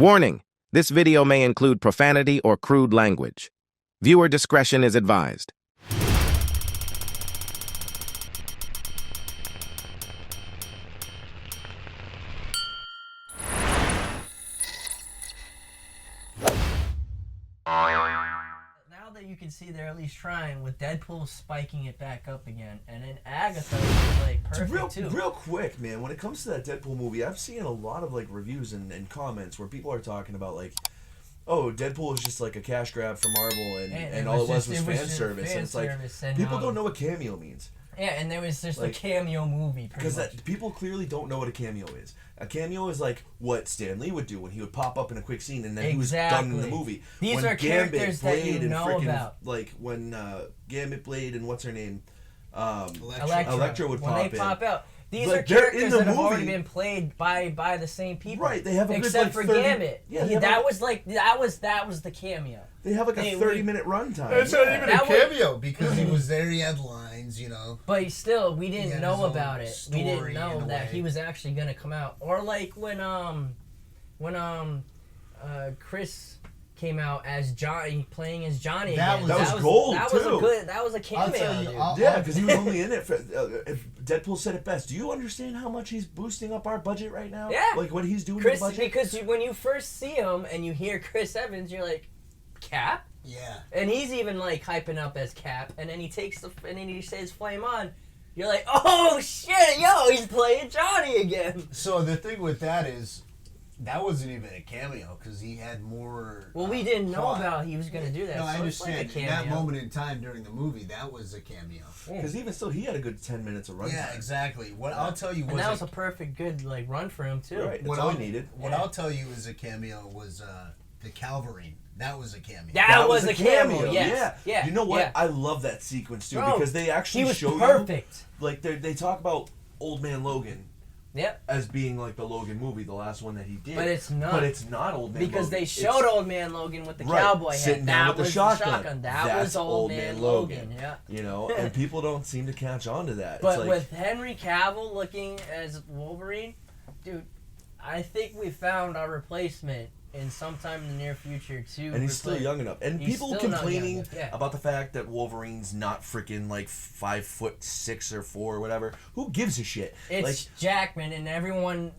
Warning: this video may include profanity or crude language. Viewer discretion is advised. Now that you can see they're at least trying, with Deadpool spiking it back up again, and then Agatha is like perfect too. Real quick, man, when it comes to that Deadpool movie, I've seen a lot of like reviews and comments where people are talking about like, oh, Deadpool is just like a cash grab for Marvel, and all it was fan service. And it's like, people don't know what cameo means. Yeah, and there was just like, a cameo movie. Because people clearly don't know what a cameo is. A cameo is like what Stan Lee would do when he would pop up in a quick scene and then he was done in the movie. These when are characters that you know about. Like when Gambit, Blade, and what's her name? Electra would when pop in. they pop out. These like, are characters that have movie. Already been played by the same people. Right, they have a except good, for 30, Gambit. Yeah, that was the cameo. They have like a 30-minute runtime. It's not even a cameo because he was there. He had lines, you know. But still, we didn't know about it. We didn't know that he was actually gonna come out. Or like when Chris came out as Johnny, playing as Johnny. That was gold too. That was a cameo. Yeah, because he was only in it for. Deadpool said it best. Do you understand how much he's boosting up our budget right now? Yeah. Like what he's doing Chris, with the budget? because when you first see him and you hear Chris Evans, you're like, Cap? Yeah. And he's even like hyping up as Cap, and then he says flame on. You're like, oh shit, yo, he's playing Johnny again. So the thing with that is, that wasn't even a cameo because he had more. Well, we didn't know about he was gonna do that. No, so I understand. It's like a in that moment in time during the movie, that was a cameo. Because even still, he had a good 10 minutes of runtime. Yeah, exactly. What I'll tell you was, and that was a perfect good like run for him too. Right, that's all he needed. What I'll tell you is a cameo was the Calverine. That was a cameo. That was a cameo. Yes. Yeah. You know what? Yeah. I love that sequence too, Bro, because they actually show perfect. You, like they talk about Old Man Logan. Yep. As being like the Logan movie, the last one that he did. But it's not. But it's not Old Man Logan. Because they showed Old Man Logan with the cowboy sitting hat. down That with was the shotgun. That That's was Old Man Logan. Yeah. You know, and people don't seem to catch on to that. But it's like, with Henry Cavill looking as Wolverine, dude, I think we found our replacement in sometime in the near future too. And he's still young enough. And people complaining yeah. about the fact that Wolverine's not freaking like 5'6" or 4 or whatever. Who gives a shit? It's like, Jackman, and everyone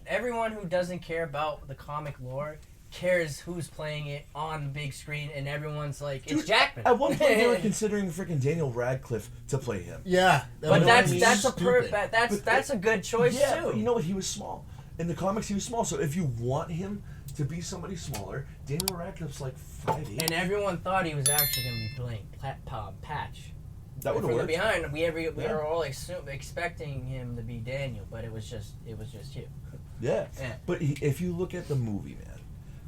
who doesn't care about the comic lore cares who's playing it on the big screen, and everyone's like, it's Jackman. At one point, they were considering freaking Daniel Radcliffe to play him. Yeah, but that's a good choice too. But you know what? He was small. In the comics, he was small. So if you want him to be somebody smaller, Daniel Radcliffe's like 5'8". And everyone thought he was actually going to be playing Patch. That would have worked. Behind, we were all expecting him to be Daniel, but it was just you. Yeah. But if you look at the movie, man,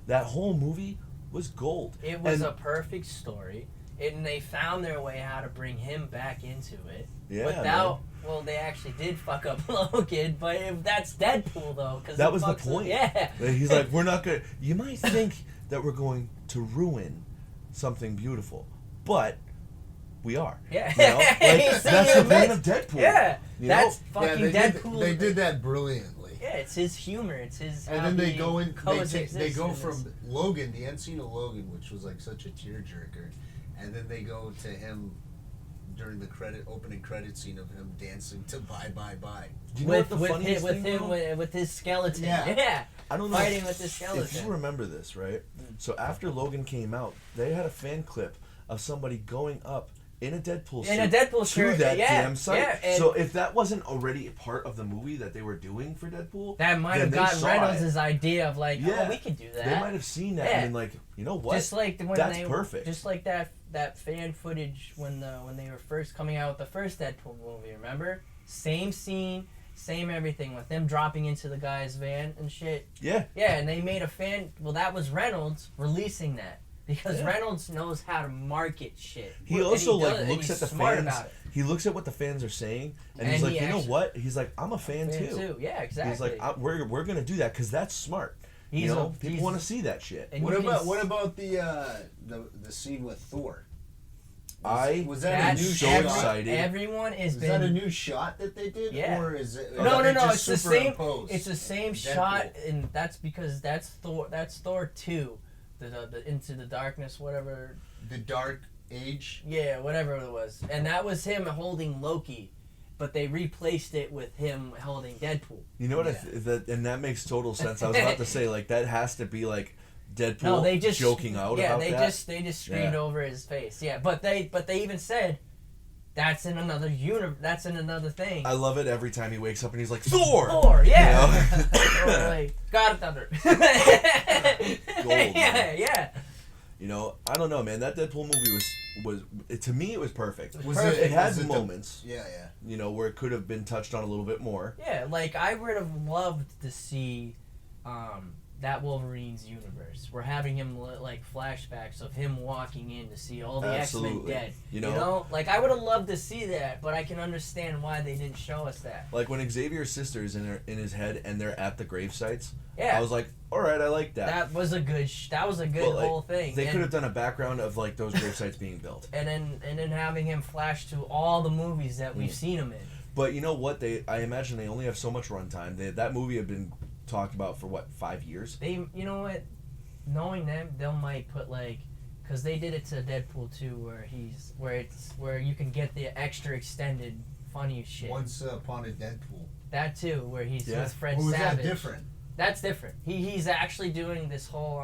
that whole movie was gold. It was a perfect story, and they found their way how to bring him back into it. Yeah. Without, well, they actually did fuck up Logan, but that's Deadpool though, because that was the point. Yeah. He's like, we're not gonna. You might think that we're going to ruin something beautiful, but we are. Yeah. You know? Like, that's the point of Deadpool. Yeah. You That's know? fucking Deadpool. They did that brilliantly. Yeah, it's his humor. It's his. And then they go in. They go in from Logan, the end scene of Logan, which was like such a tearjerker, and then they go to him during the opening credit scene of him dancing to Bye Bye Bye. Do you know what the funniest thing with his skeleton? Yeah. I don't know. Fighting with his skeleton. If you remember this, right? So after Logan came out, they had a fan clip of somebody going up in a Deadpool suit to that damn site. Yeah, so if that wasn't already a part of the movie that they were doing for Deadpool, that might have gotten Reynolds' idea of like, oh, we could do that. They might have seen that and been like, you know what? Just like when that's perfect. Just like that fan footage when they were first coming out with the first Deadpool movie. Remember? Same scene, same everything with them dropping into the guy's van and shit. Yeah. Yeah, and they made a fan. Well, that was Reynolds releasing that. Because Reynolds knows how to market shit. He also looks at the fans. He looks at what the fans are saying, and he's like, you know what? He's like, I'm a fan too. Yeah, exactly. He's like, we're gonna do that because that's smart. People want to see that shit. What about the scene with Thor? Was that a new so shot? excited. Everyone is. Is that a new shot that they did? Yeah. Or is it? No. It's the same. superimposed? It's the same Deadpool. shot, and that's because that's Thor. That's Thor 2, the Into the Darkness, whatever. The Dark Age. Yeah, whatever it was, and that was him holding Loki, but they replaced it with him holding Deadpool. You know what? And that makes total sense. I was about to say, like, that has to be like Deadpool. No, they just joking out about that. they just screamed over his face. Yeah, but they even said that's in another universe. That's in another thing. I love it every time he wakes up and he's like, Thor! Thor, yeah. You know? Or like, God of Thunder. Gold, man. Yeah. You know, I don't know, man. That Deadpool movie was to me, it was perfect. Perfect. It had moments, Yeah. you know, where it could have been touched on a little bit more. Yeah, like I would have loved to see that Wolverine's universe. We're having him like flashbacks of him walking in to see all the X-Men dead. You know? Like I would have loved to see that, but I can understand why they didn't show us that. Like when Xavier's sister is in his head and they're at the grave sites. Yeah. I was like, all right, I like that. That was a good But, like, whole thing. They could have done a background of like those grave sites being built. And then having him flash to all the movies that we've seen him in. But you know what? I imagine they only have so much runtime. That movie had been talked about for what, 5 years? You know what? Knowing them, they might put like, because they did it to Deadpool 2, where you can get the extra extended funny shit. Once Upon a Deadpool. That too, where he's with Fred Or was Savage. that different? That's different. He's actually doing this whole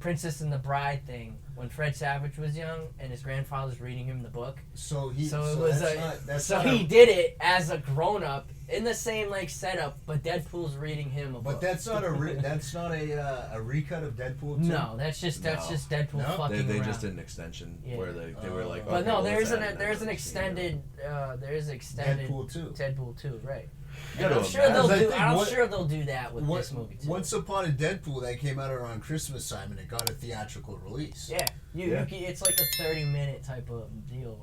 Princess and the Bride thing when Fred Savage was young and his grandfather's reading him the book. So he did it as a grown up in the same like setup, but Deadpool's reading him a book. But that's not a recut of Deadpool 2? No, that's just Deadpool fucking They around. just did an extension where they were like, but okay, no, well, there's let's an add extended Deadpool 2. Deadpool 2, right? You And gotta imagine. I'm sure they'll do that with this movie too. Once Upon a Deadpool that came out around Christmas time and it got a theatrical release. Yeah, it's like a 30-minute type of deal,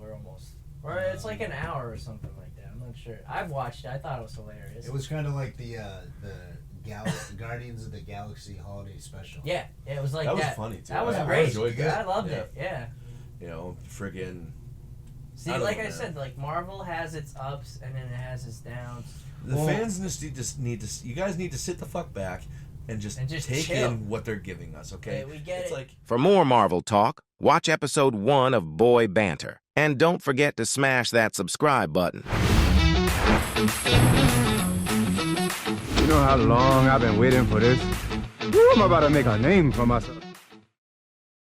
or it's like an hour or something like that. I'm not sure. I've watched it. I thought it was hilarious. It was kind of like the Guardians of the Galaxy holiday special. Yeah, it was like that. That was funny too. That was I great. enjoyed that. I loved it. Yeah. You know, friggin'. See, I said, like Marvel has its ups and then it has its downs. The fans just need to. You guys need to sit the fuck back and just take chill. in what they're giving us, okay? We get it's it. like For more Marvel talk, watch episode 1 of Boy Banter. And don't forget to smash that subscribe button. You know how long I've been waiting for this? Woo, I'm about to make a name for myself.